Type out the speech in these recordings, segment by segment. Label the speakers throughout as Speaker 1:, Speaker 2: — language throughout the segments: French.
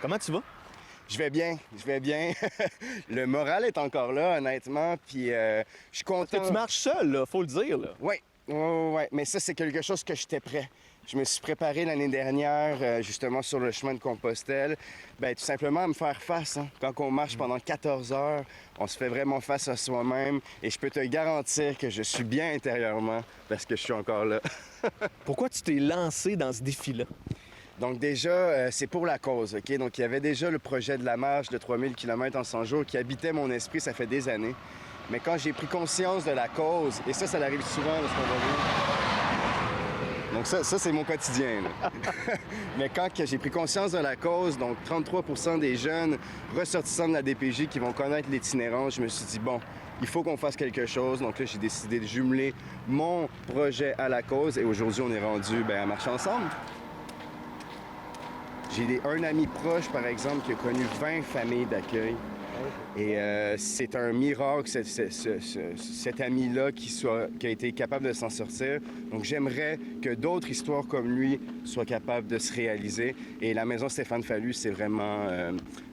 Speaker 1: Comment tu vas?
Speaker 2: Je vais bien, je vais bien. Le moral est encore là, honnêtement, puis je suis
Speaker 1: Parce que
Speaker 2: content.
Speaker 1: tu marches seul, là, faut le dire, là.
Speaker 2: Oui, ouais. Mais ça, c'est quelque chose que j'étais prêt. Je me suis préparé l'année dernière, justement, sur le chemin de Compostelle, tout simplement à me faire face. Hein. Quand on marche pendant 14 heures, on se fait vraiment face à soi-même. Et je peux te garantir que je suis bien intérieurement parce que je suis encore là.
Speaker 1: Pourquoi tu t'es lancé dans ce défi-là?
Speaker 2: Donc déjà, c'est pour la cause, OK? Donc il y avait déjà le projet de la marche de 3000 km en 100 jours qui habitait mon esprit, ça fait des années. Mais quand j'ai pris conscience de la cause, et ça arrive souvent, là, ce qu'on va voir. Donc ça c'est mon quotidien, là. Mais quand j'ai pris conscience de la cause, donc 33% des jeunes ressortissants de la DPJ qui vont connaître l'itinérance, je me suis dit, bon, il faut qu'on fasse quelque chose. Donc là, j'ai décidé de jumeler mon projet à la cause et aujourd'hui, on est rendu à marcher ensemble. J'ai un ami proche, par exemple, qui a connu 20 familles d'accueil. Et c'est un miracle, cet ami-là qui a été capable de s'en sortir. Donc j'aimerais que d'autres histoires comme lui soient capables de se réaliser. Et la maison Stéphane Fallu, c'est vraiment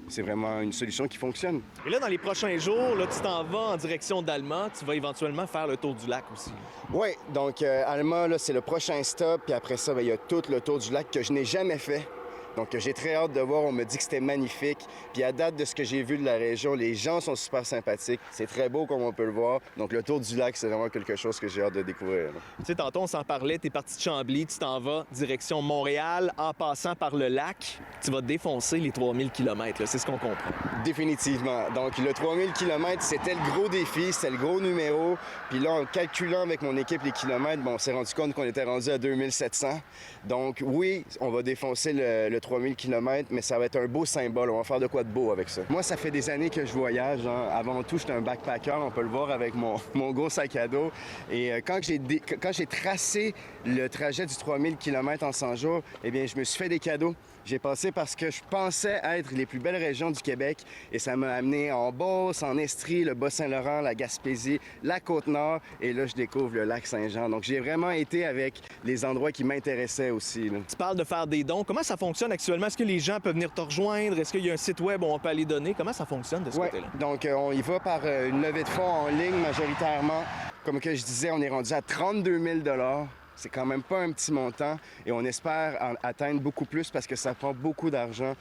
Speaker 2: une solution qui fonctionne.
Speaker 1: Et là, dans les prochains jours, là, tu t'en vas en direction d'Alma. Tu vas éventuellement faire le tour du lac aussi.
Speaker 2: Oui, donc Alma, là, c'est le prochain stop. Puis après ça, il y a tout le tour du lac que je n'ai jamais fait. Donc, j'ai très hâte de voir. On me dit que c'était magnifique. Puis, à date de ce que j'ai vu de la région, les gens sont super sympathiques. C'est très beau, comme on peut le voir. Donc, le tour du lac, c'est vraiment quelque chose que j'ai hâte de découvrir.
Speaker 1: Tu sais, tantôt, on s'en parlait. T'es parti de Chambly, tu t'en vas direction Montréal en passant par le lac. Tu vas défoncer les 3000 km, là. C'est ce qu'on comprend.
Speaker 2: Définitivement. Donc, le 3000 km, c'était le gros défi, c'était le gros numéro. Puis là, en calculant avec mon équipe les kilomètres, on s'est rendu compte qu'on était rendu à 2700. Donc, oui, on va défoncer le 3000 km, mais ça va être un beau symbole. On va faire de quoi de beau avec ça. Moi, ça fait des années que je voyage. Hein. Avant tout, j'étais un backpacker. On peut le voir avec mon gros sac à dos. Et quand j'ai tracé le trajet du 3000 km en 100 jours, eh bien, je me suis fait des cadeaux. J'ai passé parce que je pensais être les plus belles régions du Québec et ça m'a amené en Beauce, en Estrie, le Bas-Saint-Laurent, la Gaspésie, la Côte-Nord et là, je découvre le lac Saint-Jean. Donc, j'ai vraiment été avec les endroits qui m'intéressaient aussi. Là.
Speaker 1: Tu parles de faire des dons. Comment ça fonctionne actuellement? Est-ce que les gens peuvent venir te rejoindre? Est-ce qu'il y a un site web où on peut aller donner? Comment ça fonctionne de ce côté-là?
Speaker 2: Donc, on y va par une levée de fonds en ligne majoritairement. Comme que je disais, on est rendu à 32 000 $. C'est quand même pas un petit montant et on espère atteindre beaucoup plus parce que ça prend beaucoup d'argent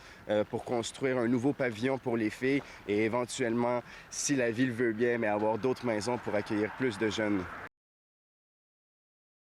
Speaker 2: pour construire un nouveau pavillon pour les filles et éventuellement, si la ville veut bien, mais avoir d'autres maisons pour accueillir plus de jeunes.